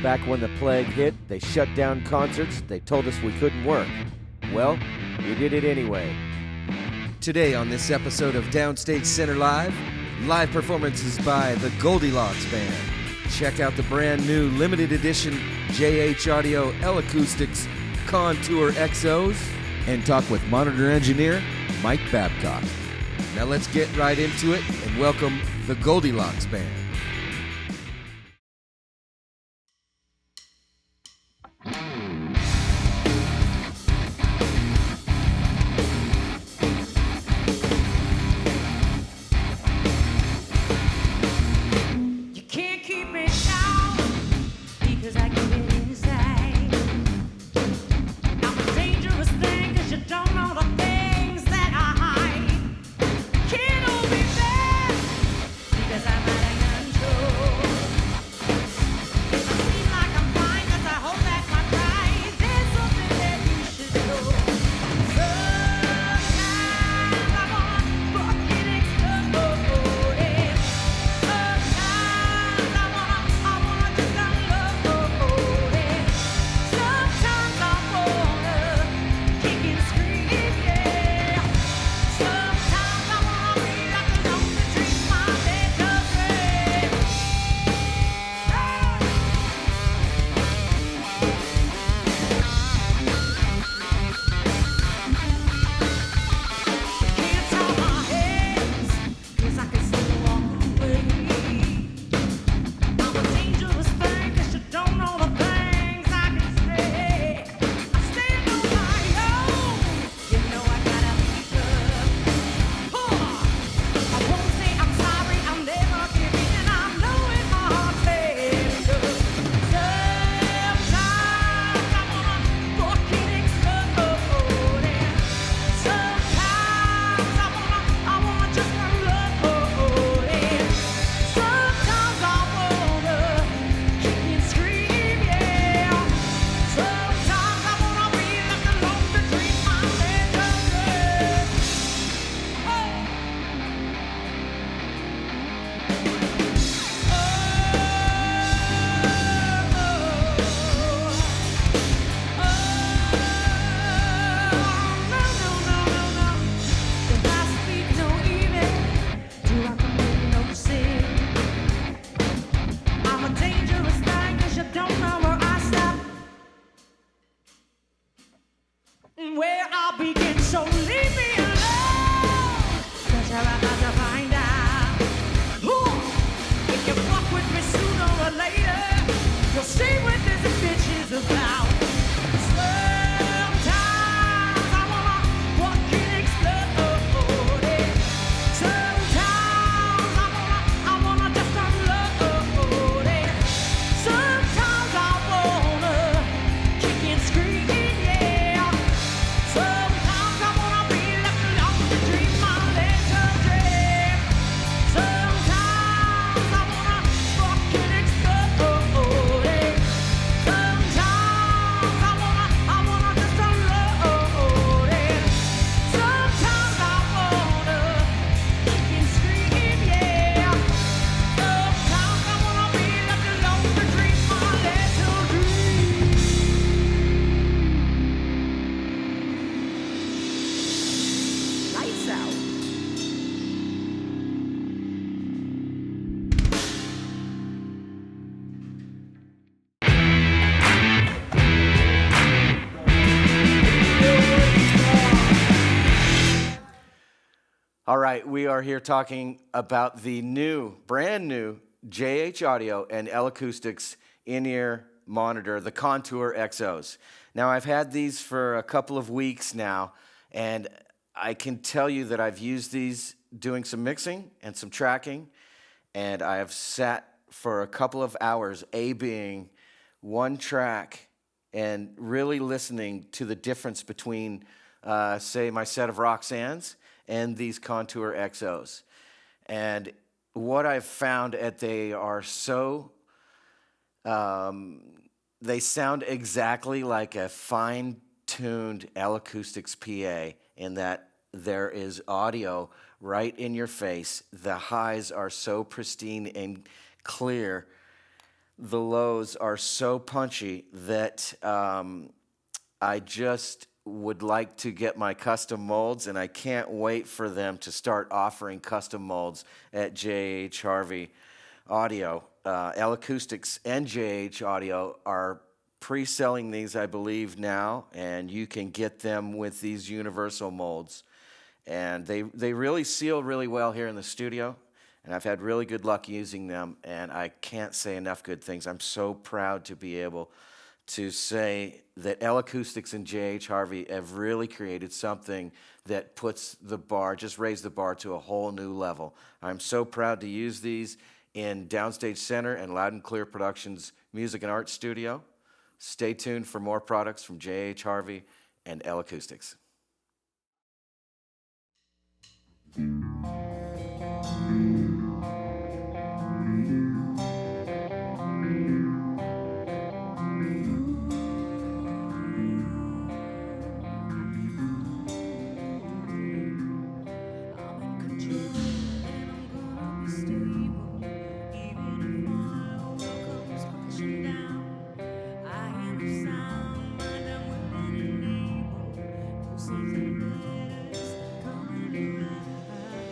Back when the plague hit, they shut down concerts. They told us we couldn't work. Well, we did it anyway. Today on this episode of Downstage Center Live, live performances by the Goldilocks Band. Check out the brand new limited edition JH Audio L-Acoustics Contour XOs and talk with monitor engineer Mike Babcock. Now let's get right into it and welcome the Goldilocks Band. All right, we are here talking about the brand new JH Audio and L-Acoustics in-ear monitor, the Contour XOs. Now, I've had these for a couple of weeks now, and I can tell you that I've used these doing some mixing and some tracking, and I have sat for a couple of hours A-Bing one track and really listening to the difference between, say, my set of Roxannes and these Contour XOs. And what I've found they are so, they sound exactly like a fine-tuned L-Acoustics PA in that there is audio right in your face. The highs are so pristine and clear the lows are so punchy that I just would like to get my custom molds, and I can't wait for them to start offering custom molds at J.H. Harvey Audio. L Acoustics and J.H. Audio are pre-selling these, I believe, now, and you can get them with these universal molds. And they really seal really well here in the studio, and I've had really good luck using them, and I can't say enough good things. I'm so proud to be able to say that L Acoustics and J.H. Harvey have really created something that puts the bar, just raised the bar to a whole new level. I'm so proud to use these in Downstage Center and Loud and Clear Productions Music and Art Studio. Stay tuned for more products from J.H. Harvey and L Acoustics. Something better is coming around.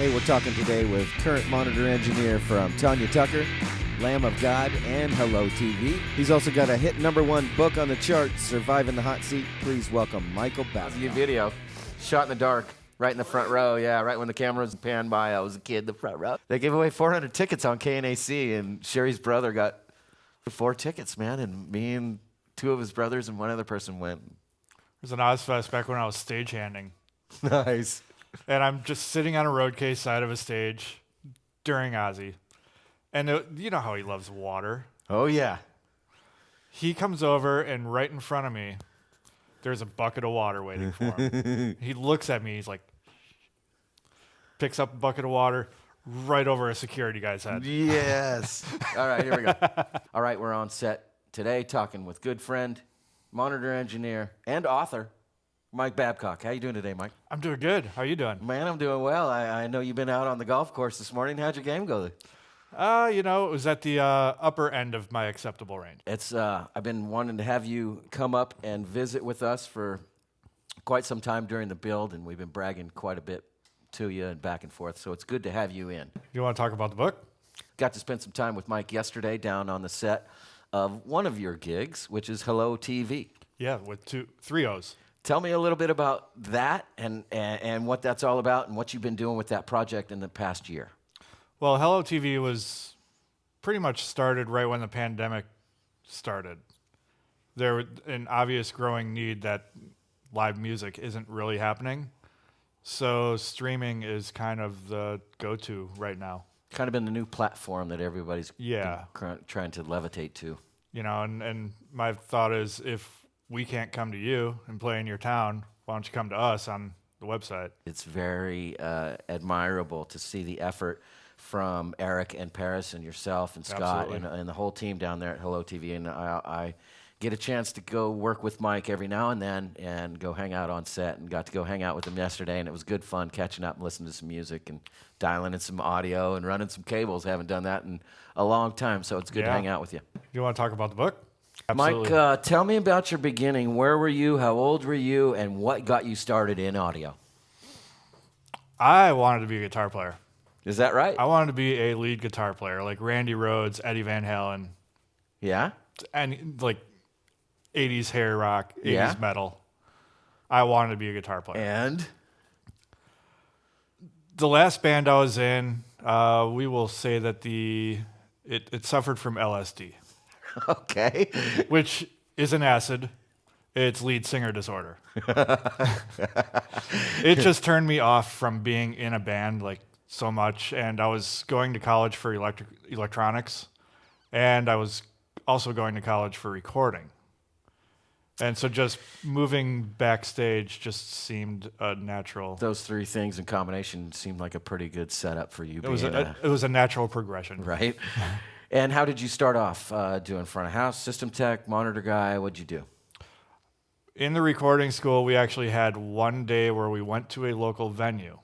Hey, we're talking today with current monitor engineer from Tanya Tucker, Lamb of God, and Hello TV. He's also got a hit #1 book on the charts, Surviving the Hot Seat. Please welcome Michael Babcock. Your video, shot in the dark, right in the front row. Yeah, right when the camera was panned by, I was a kid in the front row. They gave away 400 tickets on KNAC, and Sherry's brother got 4 tickets, man, and me and 2 of his brothers and 1 other person went. It was an Ozfest back when I was stagehanding. Nice. And I'm just sitting on a road case side of a stage during Ozzy. And you know how he loves water. Oh, yeah. He comes over, and right in front of me, there's a bucket of water waiting for him. He looks at me. He's like, picks up a bucket of water right over a security guy's head. Yes. All right, here we go. All right, we're on set today talking with good friend, monitor engineer, and author, Mike Babcock. How you doing today, Mike? I'm doing good. How you doing? Man, I'm doing well. I know you've been out on the golf course this morning. How'd your game go? It was at the upper end of my acceptable range. It's I've been wanting to have you come up and visit with us for quite some time during the build, and we've been bragging quite a bit to you and back and forth, so it's good to have you in. You want to talk about the book? Got to spend some time with Mike yesterday down on the set of one of your gigs, which is Hello TV. Yeah, with 3 O's. Tell me a little bit about that and what that's all about and what you've been doing with that project in the past year. Well, Hello TV was pretty much started right when the pandemic started. There was an obvious growing need that live music isn't really happening. So streaming is kind of the go-to right now. Kind of been the new platform that everybody's Yeah. trying to levitate to. You know, and my thought is if we can't come to you and play in your town, why don't you come to us on the website? It's very admirable to see the effort from Eric and Paris and yourself and Scott and the whole team down there at Hello TV. And I get a chance to go work with Mike every now and then and go hang out on set, and got to go hang out with him yesterday, and it was good fun catching up and listening to some music and dialing in some audio and running some cables. Haven't done that in a long time, so it's good to hang out with you. You want to talk about the book? Absolutely. Mike, tell me about your beginning. Where were you? How old were you? And what got you started in audio? I wanted to be a guitar player. Is that right? I wanted to be a lead guitar player, like Randy Rhoads, Eddie Van Halen. Yeah? And like 80s hair rock, 80s metal. I wanted to be a guitar player. And? The last band I was in, we will say that it suffered from LSD. Okay. Which is an acid. It's lead singer disorder. It just turned me off from being in a band like so much, and I was going to college for electronics, and I was also going to college for recording. And so just moving backstage just seemed a natural. Those 3 things in combination seemed like a pretty good setup for you. It was a natural progression. Right. And how did you start off doing front of house, system tech, monitor guy? What'd you do? In the recording school, we actually had one day where we went to a local venue,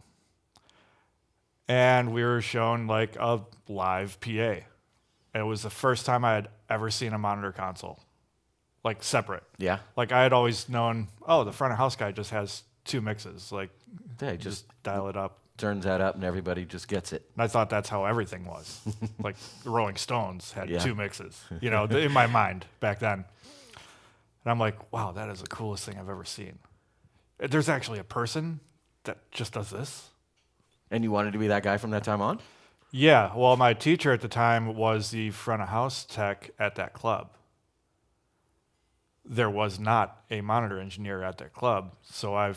and we were shown like a live PA. And it was the first time I had ever seen a monitor console, like separate. Yeah. Like I had always known, oh, the front of house guy just has 2 mixes. Like, they just dial it up. Turns that up and everybody just gets it. And I thought that's how everything was. Like the Rolling Stones had 2 mixes, Yeah. in my mind back then. And I'm like, wow, that is the coolest thing I've ever seen. There's actually a person that just does this. And you wanted to be that guy from that time on? Yeah, well, my teacher at the time was the front of house tech at that club. There was not a monitor engineer at that club, so I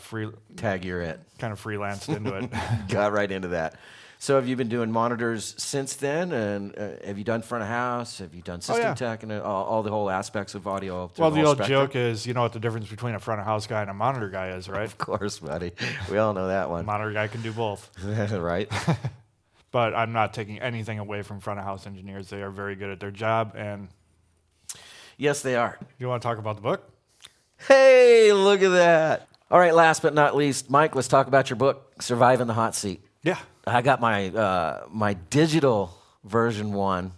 Tag, you're it. Kind of freelanced into it. Got right into that. So have you been doing monitors since then? And have you done front of house? Have you done system tech and all the whole aspects of audio? Well, the old joke is, you know what the difference between a front of house guy and a monitor guy is, right? Of course, buddy. We all know that one. Monitor guy can do both. Right. But I'm not taking anything away from front of house engineers. They are very good at their job. And yes, they are. You want to talk about the book? Hey, look at that. All right, last but not least, Mike, let's talk about your book, Surviving the Hot Seat. Yeah. I got my digital version 1.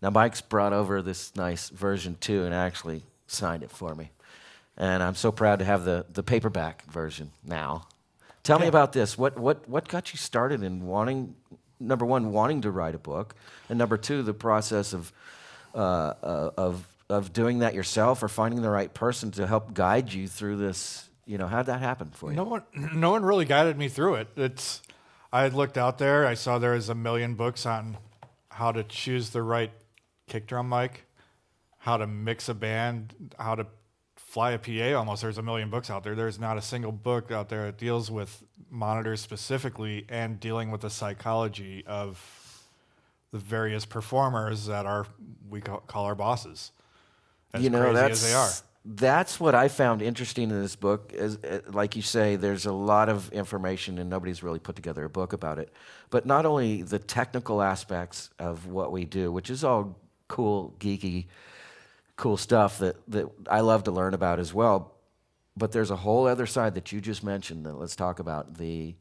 Now, Mike's brought over this nice version 2 and actually signed it for me. And I'm so proud to have the paperback version now. Tell me about this. What got you started in wanting, number one, wanting to write a book, and number two, the process of doing that yourself or finding the right person to help guide you through this? You know, how'd that happen for you? No one really guided me through it. I had looked out there. I saw there was 1 million books on how to choose the right kick drum mic, how to mix a band, how to fly a PA almost. There's 1 million books out there. There's not a single book out there that deals with monitors specifically and dealing with the psychology of the various performers that we call our bosses. As crazy as they are. That's what I found interesting in this book. Is, like you say, there's a lot of information and nobody's really put together a book about it. But not only the technical aspects of what we do, which is all cool, geeky, cool stuff that I love to learn about as well, but there's a whole other side that you just mentioned that let's talk about, the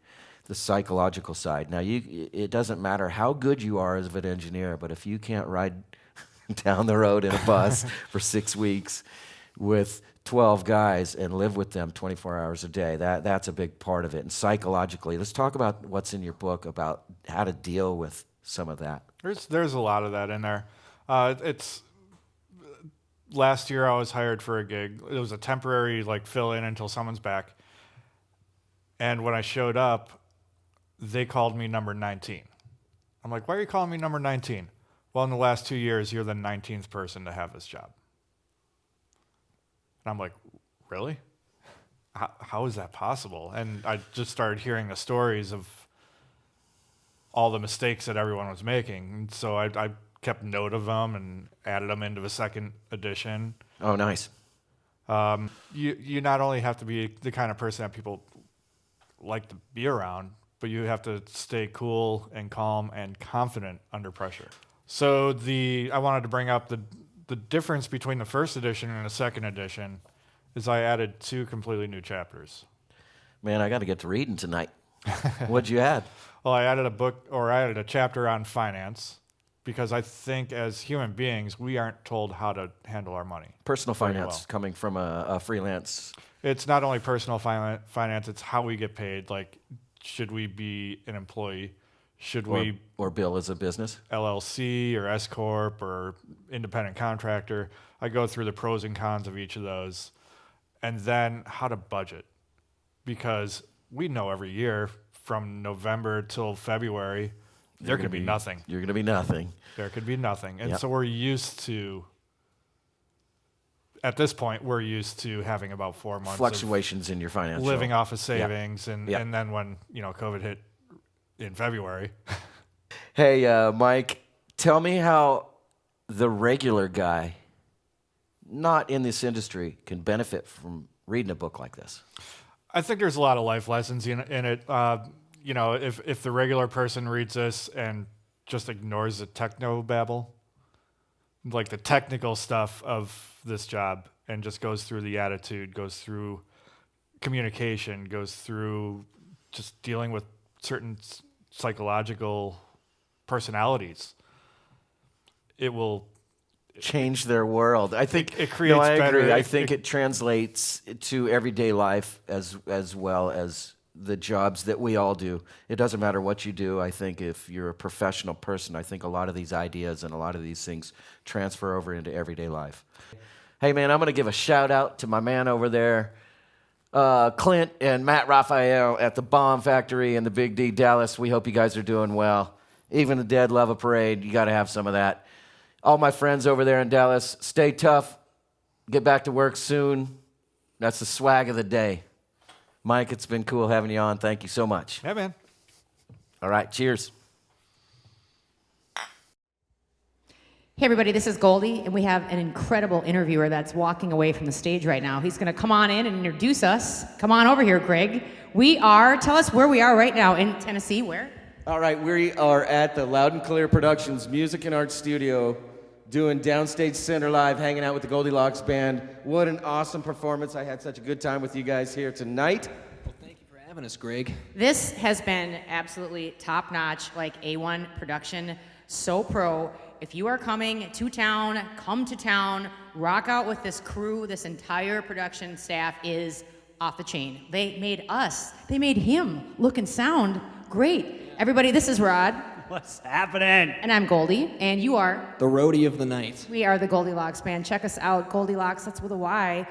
psychological side. Now, it doesn't matter how good you are as an engineer, but if you can't ride down the road in a bus for 6 weeks with 12 guys and live with them 24 hours a day, that's a big part of it. And psychologically, let's talk about what's in your book about how to deal with some of that. There's a lot of that in there. Last year I was hired for a gig. It was a temporary fill in until someone's back. And when I showed up, they called me number 19. I'm like, why are you calling me number 19? Well, in the last 2 years, you're the 19th person to have this job. And I'm like, really? How is that possible? And I just started hearing the stories of all the mistakes that everyone was making. And so I kept note of them and added them into the second edition. Oh, nice. You not only have to be the kind of person that people like to be around, but you have to stay cool and calm and confident under pressure. So I wanted to bring up the difference between the first edition and the second edition is I added 2 completely new chapters. Man, I got to get to reading tonight. What'd you add? Well, I added a chapter on finance because I think as human beings, we aren't told how to handle our money. Personal finance coming from a freelance. It's not only personal finance, it's how we get paid. Like, should we be an employee? Should we bill as a business? LLC or S Corp or independent contractor? I go through the pros and cons of each of those. And then how to budget. Because we know every year from November till February, there could be nothing. You're going to be nothing. There could be nothing. And Yep. so we're used to, at this point, we're used to having about 4 months Fluctuations in your of financial. living off of savings. Yep. And then when, COVID hit in February. Hey, Mike, tell me how the regular guy, not in this industry, can benefit from reading a book like this. I think there's a lot of life lessons in it. If the regular person reads this and just ignores the techno babble, like the technical stuff of this job, and just goes through the attitude, goes through communication, goes through just dealing with certain psychological personalities, it will change their world. I think it creates I agree. better. I think it translates to everyday life as well as the jobs that we all do. It doesn't matter what you do. I think if you're a professional person, I think a lot of these ideas and a lot of these things transfer over into everyday life. Hey, man, I'm going to give a shout out to my man over there, Clint and Matt Raphael at the Bomb Factory in the Big D, Dallas. We hope you guys are doing well. Even the dead love a parade. You got to have some of that. All my friends over there in Dallas, stay tough. Get back to work soon. That's the swag of the day. Mike, it's been cool having you on. Thank you so much. Yeah, man. All right, cheers. Hey everybody, this is Goldy, and we have an incredible interviewer that's walking away from the stage right now. He's gonna come on in and introduce us. Come on over here, Greg. Tell us where we are right now in Tennessee, where? All right, we are at the Loud and Clear Productions Music and Art Studio doing Downstage Center Live, hanging out with the Goldilocks Band. What an awesome performance. I had such a good time with you guys here tonight. Well, thank you for having us, Greg. This has been absolutely top-notch, like A1 production, so pro. If you are coming to town, come to town, rock out with this crew. This entire production staff is off the chain. They made us, they made him look and sound great. Everybody, this is Rod. What's happening? And I'm Goldy, and you are? The roadie of the night. We are the Goldilocks Band. Check us out, Goldilocks, that's with a Y.com.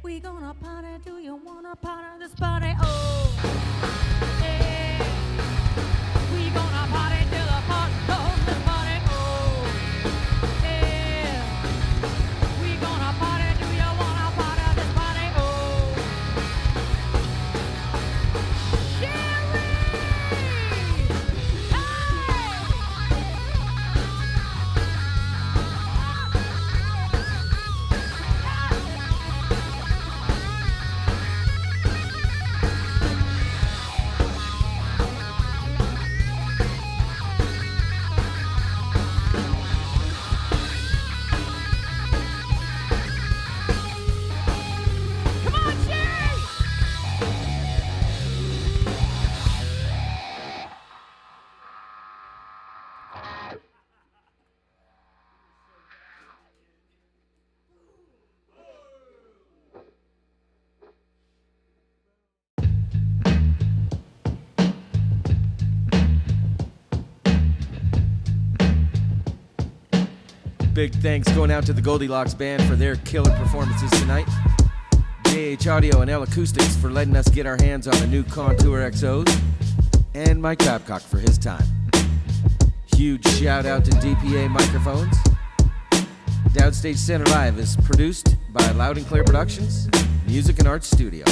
We gonna party, do you wanna party this party? Oh, yeah. We gonna party till the pot goes this party. Oh, yeah. We gonna party, do you wanna party this party? Oh, Sherry! Come on, Sherry! Big thanks going out to the Goldilocks Band for their killer performances tonight. JH Audio and L Acoustics for letting us get our hands on the new Contour XOs. And Mike Babcock for his time. Huge shout out to DPA Microphones. Downstage Center Live is produced by Loud and Clear Productions, Music and Arts Studio.